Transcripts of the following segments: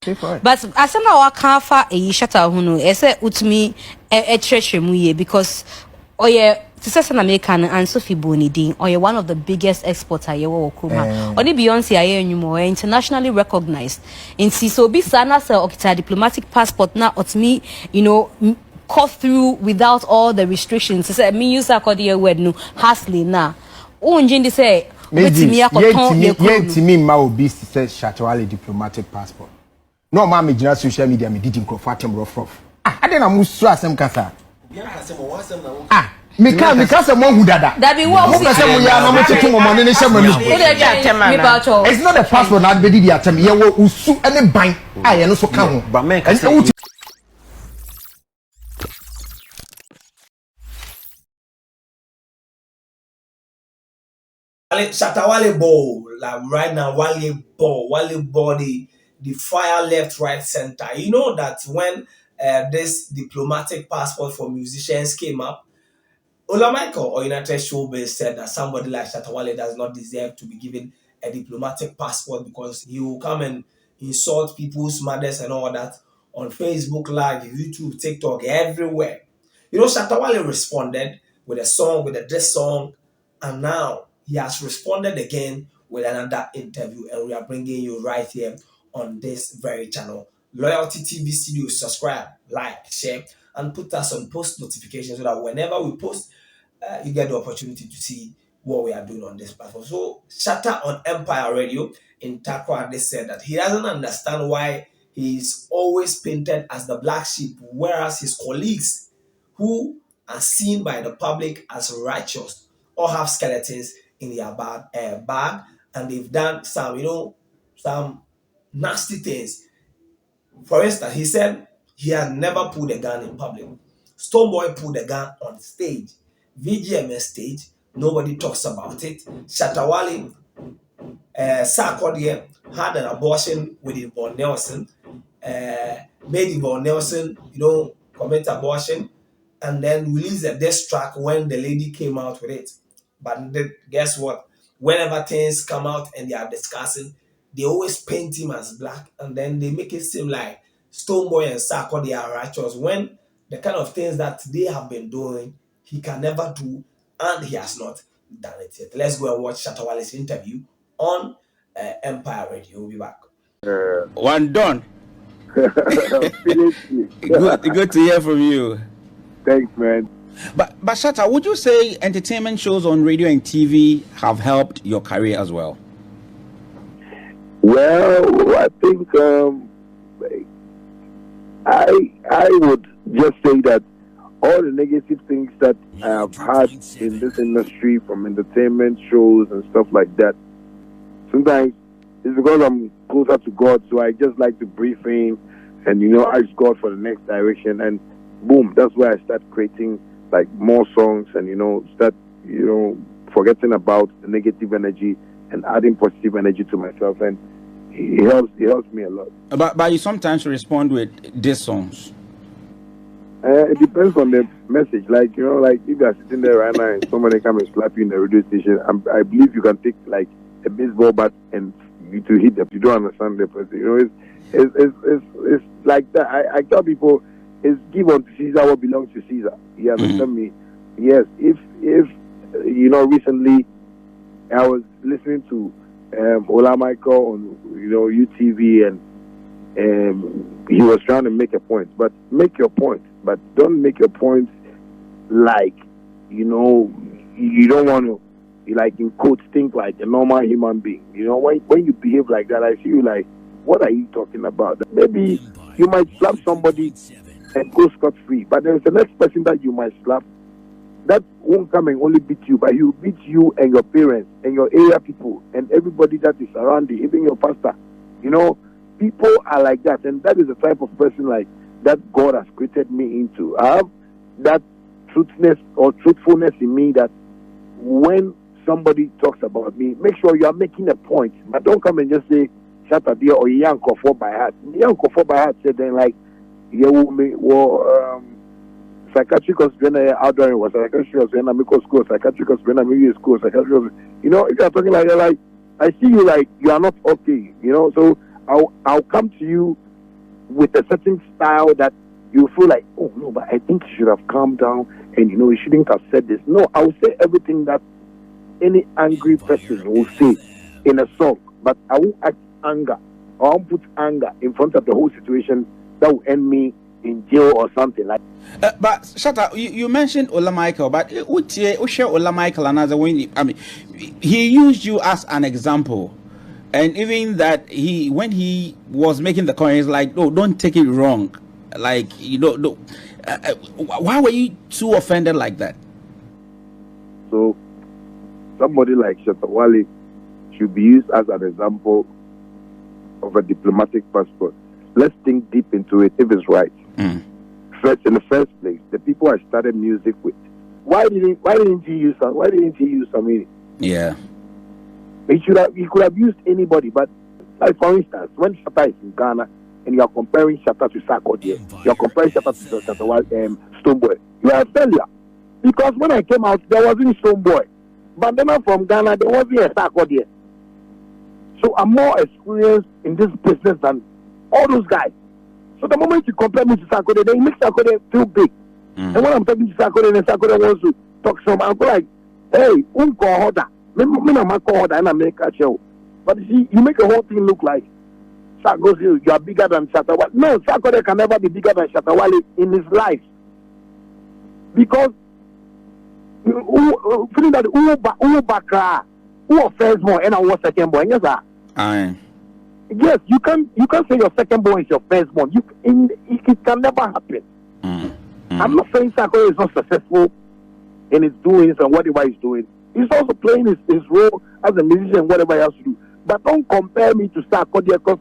But as I'm now can't fa a Shatta Wale, I say utmi a treasure muye because this an American and Sophie Bonidin or one of the biggest exporter yewo kuma. Only Beyonce aye anymore internationally recognized. In so be sana se okita diplomatic passport na utmi cut through without all the restrictions. Say me use Sarkodie word no hastily na. Unjindi say me ma obi say Shatta Wale diplomatic passport. No ma me jina social media me didn't crop atem rough. I dey na musu asem kasa. Me kasa mo hu dada. That be what we say mo ya na mo tetu mo money ne shema me. It's not a passport na be di atem ye wo usu ene ban aye no so ka ho. Ba men kasa Shatta Wale ball, like right now, Wale ball, the fire left, right, center. You know that when this diplomatic passport for musicians came up, Ola Michael or United Showbiz said that somebody like Shatta Wale does not deserve to be given a diplomatic passport because he will come and insult people's mothers and all that on Facebook Live, YouTube, TikTok, everywhere. Shatta Wale responded with a song, with a diss song, and now he has responded again with another interview, and we are bringing you right here on this very channel. Loyalty TV Studio, subscribe, like, share, and put us on post notifications so that whenever we post, you get the opportunity to see what we are doing on this platform. So, Shatta on Empire Radio in Takwa, they said that he doesn't understand why he's always painted as the black sheep, whereas his colleagues who are seen by the public as righteous all have skeletons in their bag, and they've done some, some nasty things. For instance, he said he had never pulled a gun in public. Stonebwoy pulled a gun on stage, VGMS stage. Nobody talks about it. Shatta Wale, Sarkodie had an abortion with Yvonne Nelson, made Yvonne Nelson, commit abortion, and then released a diss track when the lady came out with it. But guess what? Whenever things come out and they are discussing, they always paint him as black, and then they make it seem like Stonebwoy and Sarkodie are righteous when the kind of things that they have been doing, he can never do, and he has not done it yet. Let's go and watch Shatta Wale's interview on Empire Radio. We'll be back. One done. good to hear from you. Thanks, man. But Shatta, would you say entertainment shows on radio and TV have helped your career as well? Well, I think I would just say that all the negative things that I have had in this industry, from entertainment shows and stuff like that, sometimes it's because I'm closer to God, so I just like to brief in and ask God for the next direction, and boom, that's where I start creating like more songs and start forgetting about the negative energy and adding positive energy to myself, and it helps me a lot. But you sometimes respond with these songs. It depends on the message. Like like if you are sitting there right now and somebody come and slap you in the radio station, I believe you can take like a baseball bat and you to hit them. You don't understand the person. It's like that. I tell people, it's give unto Caesar what belongs to Caesar. You understand me? Yes. If recently I was listening to Ola Michael on UTV, and he was trying to make a point. But make your point, but don't make your point like you don't want to, like in quotes, think like a normal human being. When you behave like that, I feel like, what are you talking about? Maybe you might slap somebody and go scot-free, but there's the next person that you might slap that won't come and only beat you, but he'll beat you and your parents and your area people and everybody that is around you, even your pastor. People are like that, and that is the type of person like that God has created me into. I have that truthfulness in me, that when somebody talks about me, make sure you are making a point, but don't come and just say Shatta dear or Yanko for by heart. Yanko for by heart said then like psychiatric hospital outdoor was psychiatric hospital medical school, psychiatric hospital maybe school, psychiatric hospital. If you are talking like that, like I see you like you are not okay, so I'll come to you with a certain style that you feel like, oh no, but I think you should have calmed down and you shouldn't have said this. No, I will say everything that any angry person will say in a song, but I won't act anger or I won't put anger in front of the whole situation that will end me in jail or something like. But Shatta, you mentioned Ola Michael, but Ola Michael another when he used you as an example, and even that when he was making the comment, he's like, no, don't take it wrong, like why were you too offended like that? So somebody like Shatta Wale should be used as an example of a diplomatic passport. Let's think deep into it if it's right. First, in the first place, the people I started music with, why didn't he use some? Yeah, he could have used anybody, but like for instance, when Shatta is in Ghana and you are comparing Shatta to Sarkodie, you are comparing Shatta to Stonebwoy, you are a failure. Because when I came out, there wasn't Stonebwoy, but then I'm from Ghana, there wasn't a Sarkodie. So I'm more experienced in this business than all those guys. So the moment you compare me to Sarkodie, they make Sarkodie feel big. And when I'm talking to Sarkodie and Sarkodie wants to talk some, I'm like, hey, call order. Me not call order and I make a show. But you see, you make a whole thing look like Sarkodie, you are bigger than Shatta Wale. No, Sarkodie can never be bigger than Shatta Wale in his life. Because feeling that who first boy and I was second boy. Yes, sir. Yes, you can't say your second born is your first born. It can never happen. I'm not saying Sarkodie is not successful in his doings and whatever he's doing. He's also playing his role as a musician, whatever he has to do. But don't compare me to Sarkodie because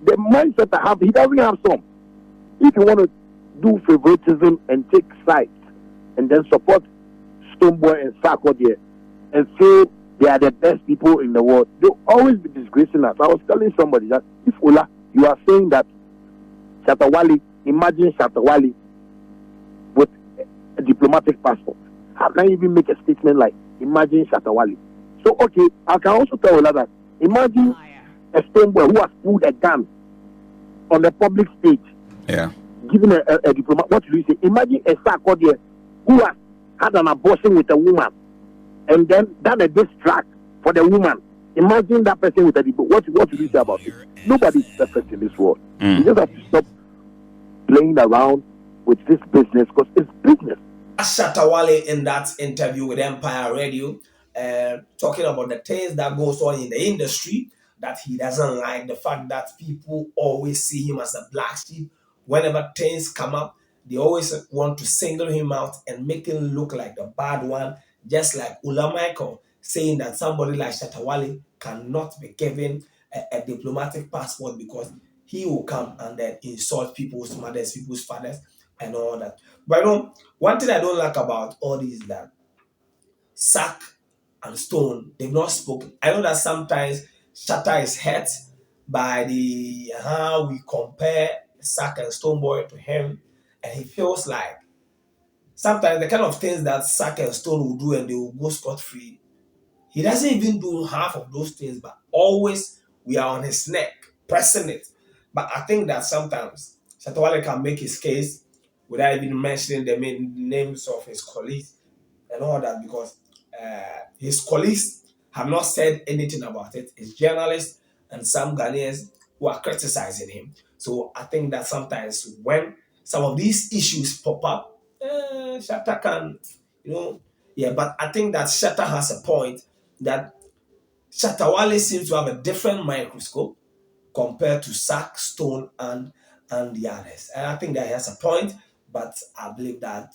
the mindset I have, he doesn't have some. If you want to do favoritism and take sides and then support Stonebwoy and Sarkodie and say they are the best people in the world, they'll always be disgracing us. I was telling somebody that if Ola, you are saying that Shatta Wale, imagine Shatta Wale with a diplomatic passport. How can you even make a statement like imagine Shatta Wale? So okay, I can also tell Ola that imagine a Stonebwoy who has pulled a gun on the public stage. Yeah. Giving a diplomat, what do you say? Imagine a Sarkodie who has had an abortion with a woman and then done a diss track for the woman. Imagine that person with a diplomat. What do you say about it? Nobody is perfect in this world. You just have to stop playing around with this business because it's business. Shatta Wale in that interview with Empire Radio, talking about the things that goes on in the industry that he doesn't like, the fact that people always see him as a black sheep. Whenever things come up, they always want to single him out and make him look like the bad one, just like Ola Michael saying that somebody like Shatta Wale cannot be given a diplomatic passport because he will come and then insult people's mothers, people's fathers, and all that. But one thing I don't like about all this is that Sack and Stone, they've not spoken. I know that sometimes Shatta is hurt by the how we compare Sack and Stonebwoy to him, and he feels like sometimes the kind of things that Sack and Stone will do and they will go scot-free, he doesn't even do half of those things, but always we are on his neck, pressing it. But I think that sometimes Shatta Wale can make his case without even mentioning the names of his colleagues and all that because his colleagues have not said anything about it. It's journalists and some Ghanaians who are criticizing him. So I think that sometimes when some of these issues pop up, Shatta can, but I think that Shatta has a point that Shatta Wale seems to have a different microscope compared to Sack, Stone, and the others. And I think that he has a point, but I believe that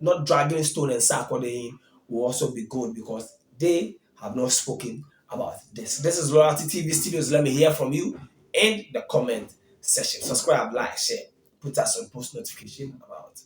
not dragging Stone and Sarkodie in will also be good because they have not spoken about this. This is Loyalty TV Studios. Let me hear from you in the comment section. Subscribe, like, share, put us on post notification about